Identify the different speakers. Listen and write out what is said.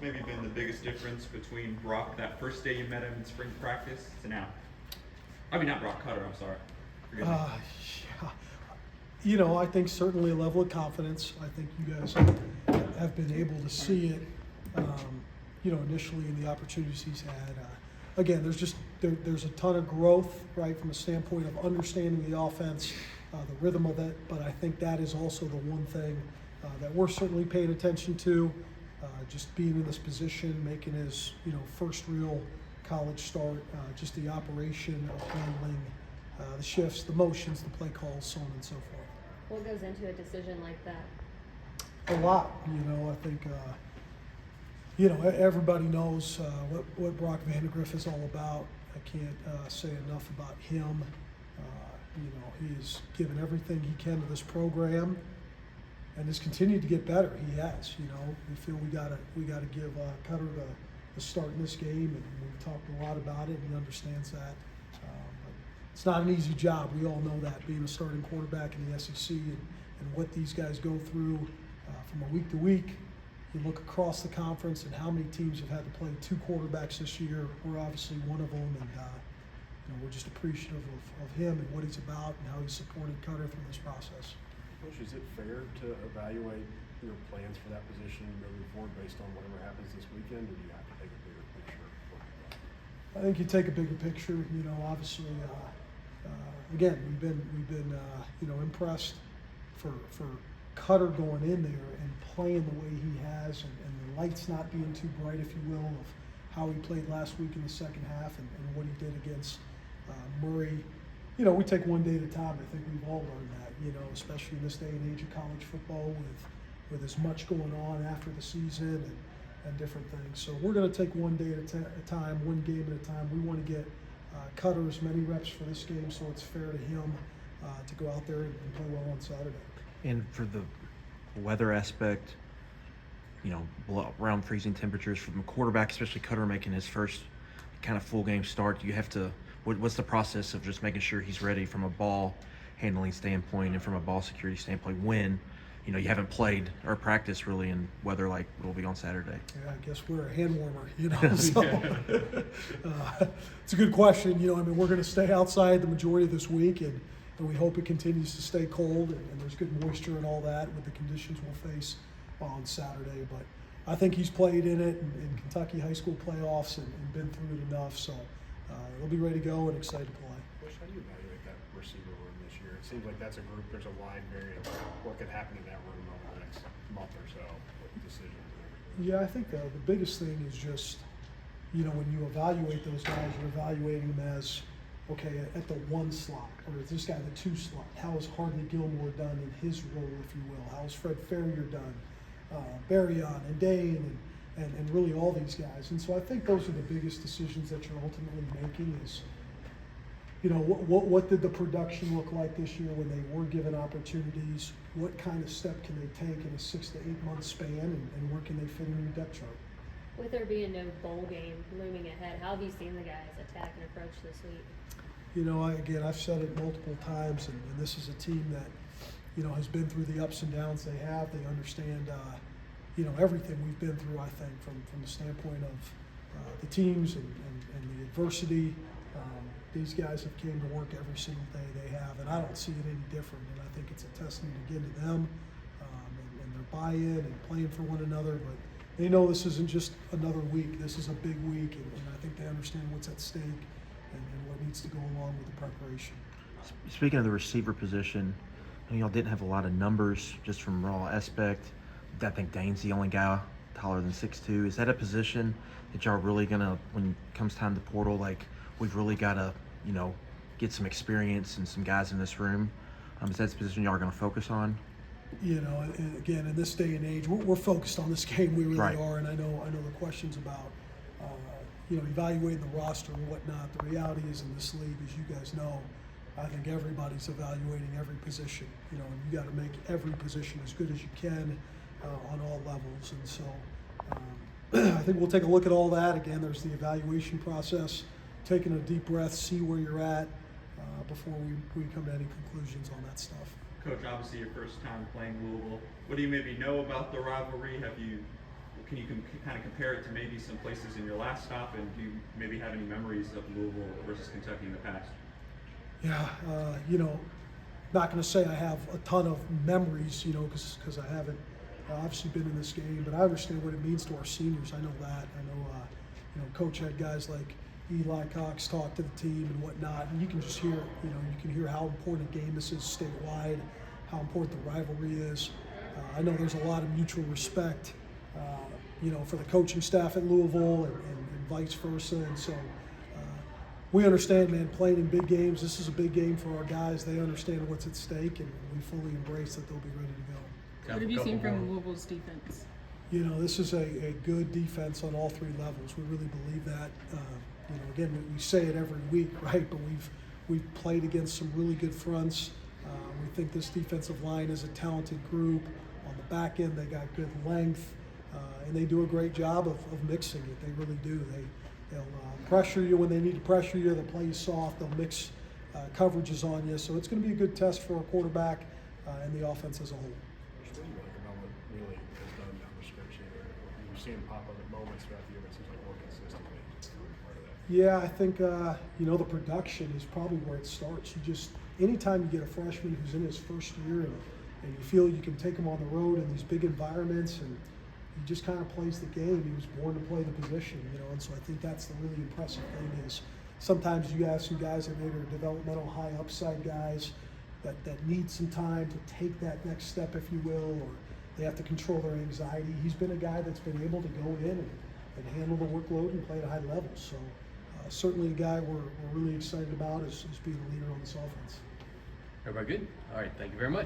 Speaker 1: maybe been the biggest difference between Brock that first day you met him in spring practice to now? I mean, not Brock Cutter, I'm sorry. Forgive me.
Speaker 2: Yeah. I think certainly a level of confidence. I think you guys have been able to see it, initially in the opportunities he's had. Again, there's a ton of growth, right, from a standpoint of understanding the offense, the rhythm of it. But I think that is also the one thing that we're certainly paying attention to. Just being in this position, making his first real college start, just the operation of handling the shifts, the motions, the play calls, so on and so forth.
Speaker 3: What goes into a decision like that?
Speaker 2: A lot, I think, everybody knows what Brock Vandegrift is all about. I can't say enough about him. He's given everything he can to this program and has continued to get better. He has, we feel we gotta give Cutter the start in this game, and we've talked a lot about it, and he understands that. It's not an easy job. We all know that, being a starting quarterback in the SEC and what these guys go through from a week to week. You look across the conference and how many teams have had to play two quarterbacks this year. We're obviously one of them, and we're just appreciative of him and what he's about and how he's supported Cutter through this process.
Speaker 4: Coach, is it fair to evaluate your plans for that position moving forward based on whatever happens this weekend, or do you have to take a bigger picture?
Speaker 2: I think you take a bigger picture. Obviously, again, we've been impressed for Cutter going in there and playing the way he has, and the lights not being too bright, if you will, of how he played last week in the second half and what he did against Murray. We take one day at a time. I think we've all learned that, especially in this day and age of college football with as much going on after the season and different things. So we're going to take one day at a time, one game at a time. We want to get Cutter as many reps for this game so it's fair to him to go out there and play well on Saturday.
Speaker 5: And for the weather aspect, around freezing temperatures from the quarterback, especially Cutter making his first kind of full game start, you have to, what's the process of just making sure he's ready from a ball handling standpoint and from a ball security standpoint when, you haven't played or practiced really in weather like it will be on Saturday?
Speaker 2: Yeah, I guess we're a hand warmer, so it's a good question. We're going to stay outside the majority of this week, and we hope it continues to stay cold and there's good moisture and all that with the conditions we'll face on Saturday. But I think he's played in it in Kentucky high school playoffs and been through it enough, so he'll be ready to go and excited to play.
Speaker 4: Coach, how do you evaluate that receiver room this year? It seems like that's a group, there's a wide variance of what could happen in that room over the next month or so with decisions and everything.
Speaker 2: Yeah, I think the biggest thing is just, when you evaluate those guys, you're evaluating them as, okay, at the one slot, or is this guy the two slot? How is Hardly Gilmore done in his role, if you will? How is Fred Ferrier done? Berryon and Dane and really all these guys. And so I think those are the biggest decisions that you're ultimately making is, what did the production look like this year when they were given opportunities? What kind of step can they take in a 6 to 8 month span, and where can they fit in your depth chart?
Speaker 3: With there being no bowl game looming ahead, how have you seen the guys attack and approach this week?
Speaker 2: I've said it multiple times, and this is a team that, has been through the ups and downs they have. They understand, everything we've been through, I think, from the standpoint of the teams and the adversity. These guys have came to work every single day they have, and I don't see it any different. And I think it's a testament again to them and their buy-in and playing for one another. But they know this isn't just another week. This is a big week, and I think they understand what's at stake and what needs to go along with the preparation.
Speaker 5: Speaking of the receiver position, y'all didn't have a lot of numbers just from raw aspect. I think Dane's the only guy taller than 6'2". Is that a position that y'all really gonna, when it comes time to portal, like we've really gotta, get some experience and some guys in this room? Is that the position y'all are gonna focus on?
Speaker 2: And again, in this day and age, we're focused on this game. We really
Speaker 5: Right.
Speaker 2: are, and I know the questions about evaluating the roster and whatnot. The reality is, in this league, as you guys know, I think everybody's evaluating every position. And you got to make every position as good as you can on all levels. And so, I think we'll take a look at all that. Again, there's the evaluation process, taking a deep breath, see where you're at before we come to any conclusions on that stuff.
Speaker 1: Coach, obviously your first time playing Louisville. What do you maybe know about the rivalry? Have you can you kind of compare it to maybe some places in your last stop, and do you maybe have any memories of Louisville versus Kentucky in the past?
Speaker 2: Yeah, you know, not going to say I have a ton of memories, you know, because I haven't obviously been in this game, but I understand what it means to our seniors. I know that. I know, you know, Coach had guys like Eli Cox talk to the team and whatnot, and you can just hear, you know, you can hear how important a game this is statewide, how important the rivalry is. I know there's a lot of mutual respect, you know, for the coaching staff at Louisville and vice versa, and so we understand, man, playing in big games, this is a big game for our guys. They understand what's at stake, and we fully embrace that they'll be ready to go.
Speaker 6: What have you seen from Louisville's defense?
Speaker 2: You know, this is a good defense on all three levels. We really believe that. You know, again, we say it every week, right? But we've played against some really good fronts. We think this defensive line is a talented group. On the back end, they got good length, and they do a great job of mixing it. They really do. They'll pressure you when they need to pressure you. They'll play you soft. They'll mix coverages on you. So it's going to be a good test for a quarterback and the offense as a whole.
Speaker 4: What do you like about what really has done down the stretch here? You've seen him pop up at moments throughout the year, but it seems like more consistently. Part of that.
Speaker 2: Yeah, I think, you know, the production is probably where it starts. You just, anytime you get a freshman who's in his first year and you feel you can take him on the road in these big environments, and he just kind of plays the game. He was born to play the position, you know, and so I think that's the really impressive thing is sometimes you have some guys that maybe are developmental high upside guys that need some time to take that next step, if you will, or they have to control their anxiety. He's been a guy that's been able to go in and handle the workload and play at a high level. So certainly a guy we're really excited about as being a leader on this offense.
Speaker 7: Everybody good? All right, thank you very much.